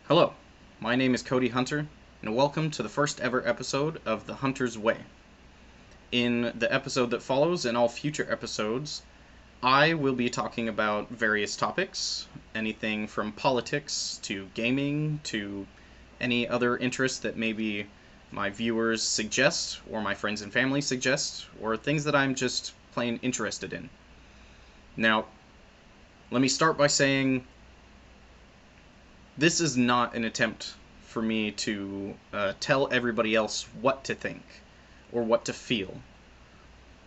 Hello, my name is Cody Hunter, and welcome to the first ever episode of The Hunter's Way. In the episode that follows and all future episodes, I will be talking about various topics, anything from politics to gaming to any other interest that maybe my viewers suggest or my friends and family suggest, or things that I'm just plain interested in. Now, let me start by saying this is not an attempt for me to tell everybody else what to think or what to feel.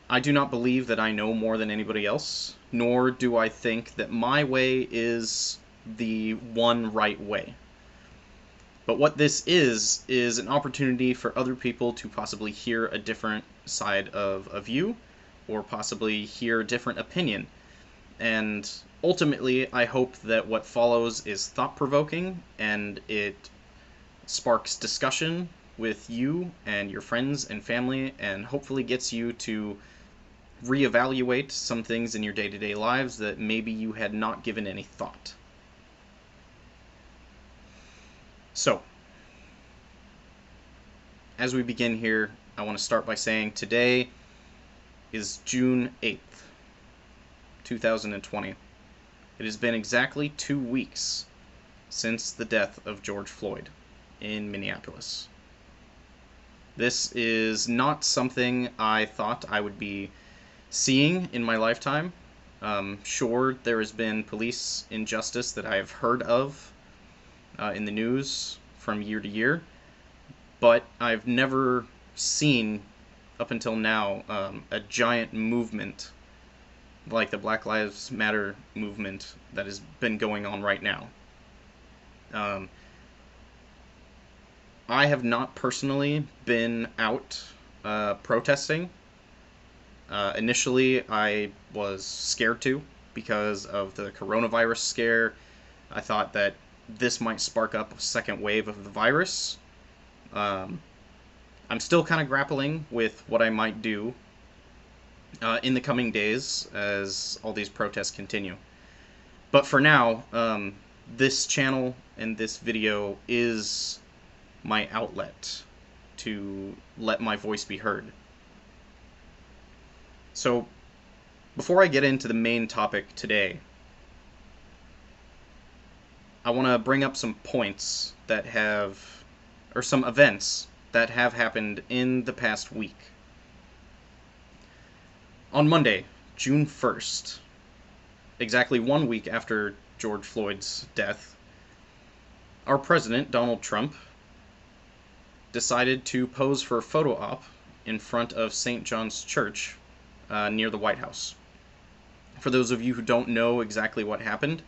I do not believe that I know more than anybody else, nor do I think that my way is the one right way. But what this is an opportunity for other people to possibly hear a different side of a view, or possibly hear a different opinion. And ultimately, I hope that what follows is thought-provoking and it sparks discussion with you and your friends and family, and hopefully gets you to reevaluate some things in your day-to-day lives that maybe you had not given any thought. So, as we begin here, I want to start by saying today is June 8th, 2020. It has been exactly 2 weeks since the death of George Floyd in Minneapolis. This is not something I thought I would be seeing in my lifetime. Sure, there has been police injustice that I have heard of in the news from year to year, but I've never seen, up until now, a giant movement like the Black Lives Matter movement that has been going on right now. I have not personally been out protesting. Initially, I was scared to because of the coronavirus scare. I thought that this might spark up a second wave of the virus. I'm still kind of grappling with what I might do in the coming days as all these protests continue. But for now, this channel and this video is my outlet to let my voice be heard. So, before I get into the main topic today, I want to bring up some points that have, or some events that have happened in the past week. On Monday, June 1st, exactly 1 week after George Floyd's death, our president, Donald Trump, decided to pose for a photo op in front of St. John's Church near the White House. For those of you who don't know exactly what happened,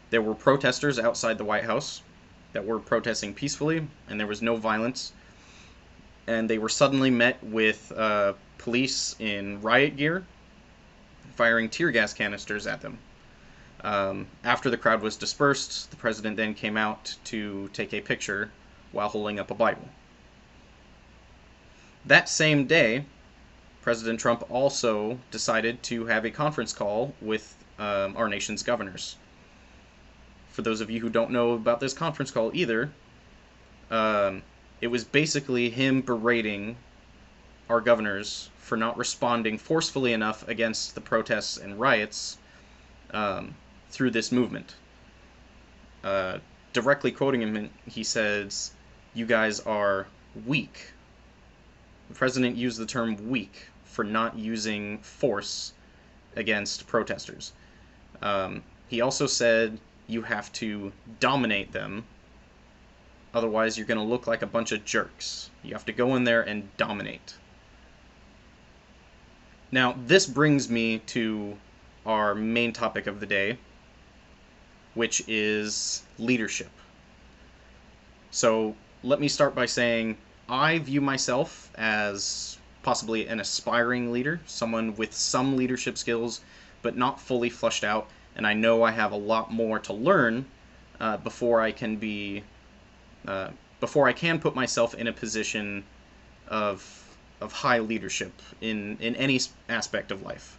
there were protesters outside the White House that were protesting peacefully, and there was no violence. And they were suddenly met with police in riot gear, firing tear gas canisters at them. After the crowd was dispersed, the president then came out to take a picture while holding up a Bible. That same day, President Trump also decided to have a conference call with our nation's governors. For those of you who don't know about this conference call either, it was basically him berating our governors for not responding forcefully enough against the protests and riots through this movement. Directly quoting him, he says, "You guys are weak." The president used the term weak for not using force against protesters. He also said, "You have to dominate them, otherwise you're going to look like a bunch of jerks. You have to go in there and dominate." Now, this brings me to our main topic of the day, which is leadership. So, let me start by saying I view myself as possibly an aspiring leader, someone with some leadership skills, but not fully fleshed out, and I know I have a lot more to learn before I can put myself in a position of high leadership in any aspect of life.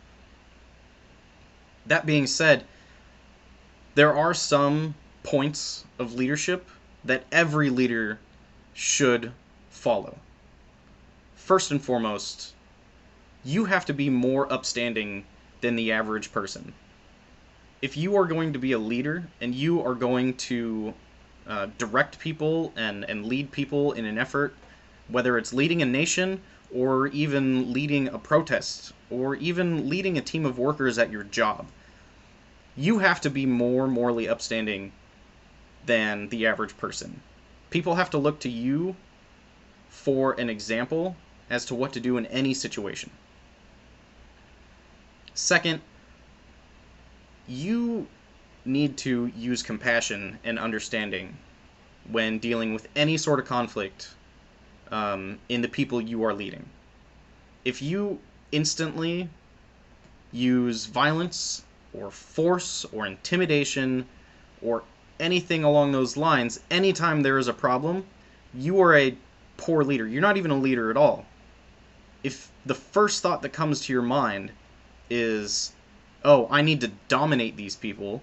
That being said, there are some points of leadership that every leader should follow. First and foremost, you have to be more upstanding than the average person. If you are going to be a leader and you are going to direct people and lead people in an effort, whether it's leading a nation or even leading a protest or even leading a team of workers at your job, you have to be more morally upstanding than the average person. People have to look to you for an example as to what to do in any situation. Second, you need to use compassion and understanding when dealing with any sort of conflict in the people you are leading. If you instantly use violence or force or intimidation or anything along those lines, anytime there is a problem, you are a poor leader. You're not even a leader at all. If the first thought that comes to your mind is, oh, I need to dominate these people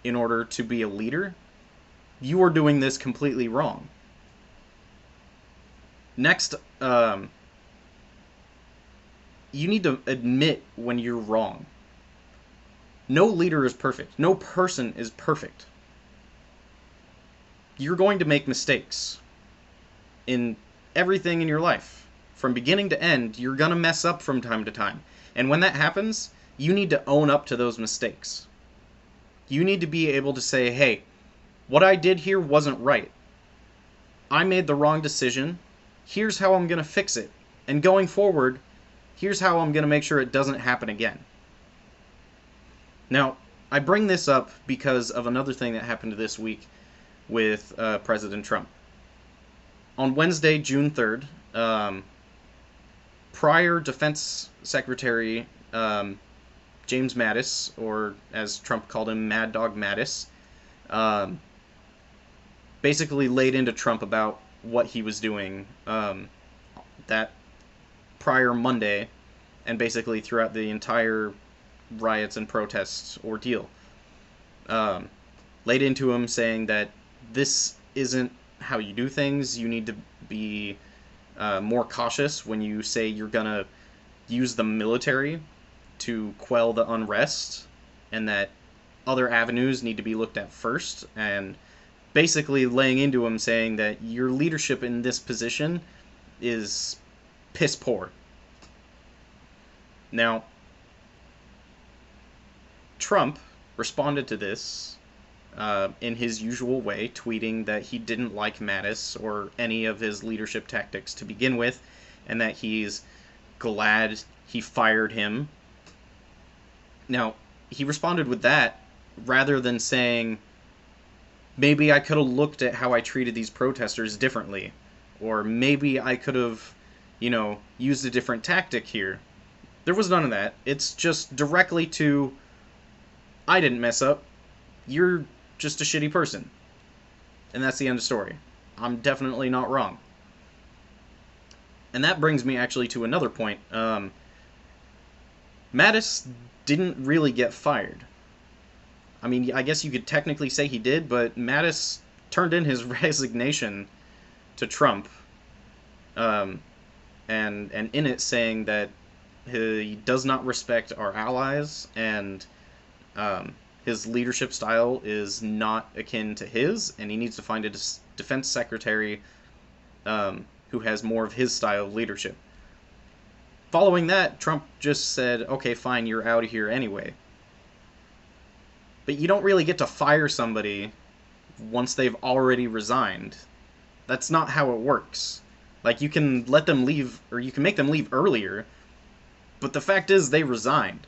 in order to be a leader, you are doing this completely wrong. Next, you need to admit when you're wrong. No leader is perfect. No person is perfect. You're going to make mistakes in everything in your life. From beginning to end, you're going to mess up from time to time. And when that happens, you need to own up to those mistakes. You need to be able to say, hey, what I did here wasn't right. I made the wrong decision. Here's how I'm going to fix it. And going forward, here's how I'm going to make sure it doesn't happen again. Now, I bring this up because of another thing that happened this week with President Trump. On Wednesday, June 3rd, prior Defense Secretary James Mattis, or as Trump called him, Mad Dog Mattis, basically laid into Trump about what he was doing that prior Monday, and basically throughout the entire riots and protests ordeal. Laid into him saying that this isn't how you do things. You need to be more cautious when you say you're gonna use the military to quell the unrest, and that other avenues need to be looked at first, and basically laying into him saying that your leadership in this position is piss poor. Now, Trump responded to this in his usual way, tweeting that he didn't like Mattis or any of his leadership tactics to begin with, and that he's glad he fired him. Now, he responded with that rather than saying, maybe I could have looked at how I treated these protesters differently, or maybe I could have, used a different tactic here. There was none of that. It's just directly to, I didn't mess up. You're just a shitty person. And that's the end of story. I'm definitely not wrong. And that brings me actually to another point. Mattis didn't really get fired. I mean, I guess you could technically say he did, but Mattis turned in his resignation to Trump, and in it saying that he does not respect our allies, and his leadership style is not akin to his, and he needs to find a defense secretary who has more of his style of leadership. Following that, Trump just said, okay, fine, you're out of here anyway. But you don't really get to fire somebody once they've already resigned. That's not how it works. Like, you can let them leave, or you can make them leave earlier, but the fact is they resigned.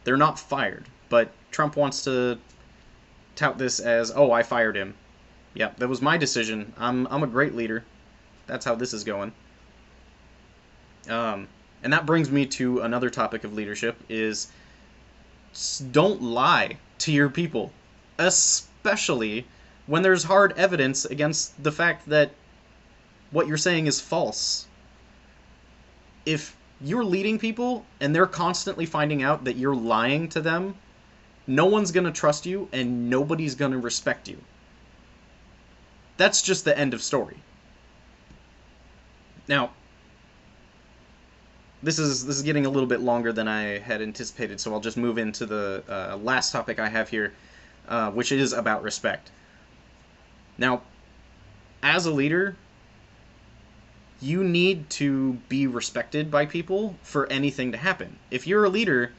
They're not fired. But Trump wants to tout this as, oh, I fired him. Yeah, that was my decision. I'm a great leader. That's how this is going. And that brings me to another topic of leadership, is don't lie to your people, especially when there's hard evidence against the fact that what you're saying is false. If you're leading people and they're constantly finding out that you're lying to them, no one's going to trust you and nobody's going to respect you. That's just the end of story. Now, this is getting a little bit longer than I had anticipated, so I'll just move into the last topic I have here, which is about respect. Now, as a leader, you need to be respected by people for anything to happen. If you're a leader,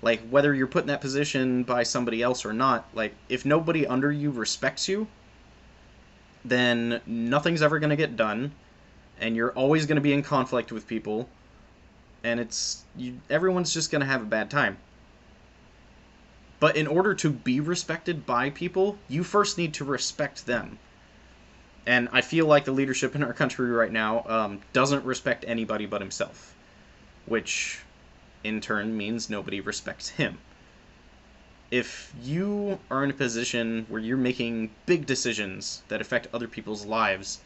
like, whether you're put in that position by somebody else or not, like, if nobody under you respects you, then nothing's ever going to get done, and you're always going to be in conflict with people, and everyone's just going to have a bad time. But in order to be respected by people, you first need to respect them. And I feel like the leadership in our country right now doesn't respect anybody but himself, which in turn means nobody respects him. If you are in a position where you're making big decisions that affect other people's lives,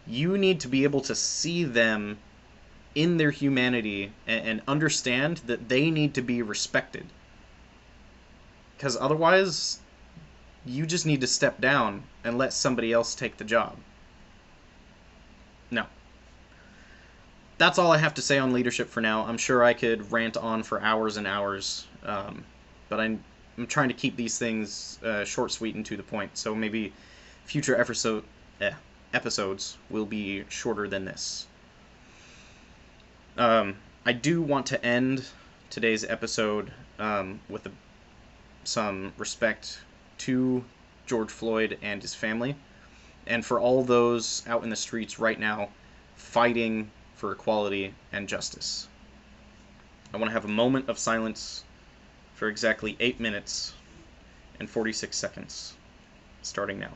you need to be able to see them in their humanity and understand that they need to be respected. Because otherwise, you just need to step down and let somebody else take the job. No. That's all I have to say on leadership for now. I'm sure I could rant on for hours and hours, but I'm trying to keep these things short, sweet, and to the point. So maybe future episodes will be shorter than this. I do want to end today's episode with some respect to George Floyd and his family, and for all those out in the streets right now fighting for equality and justice. I want to have a moment of silence for exactly 8 minutes and 46 seconds, starting now.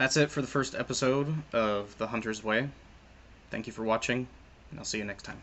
That's it for the first episode of The Hunter's Way. Thank you for watching, and I'll see you next time.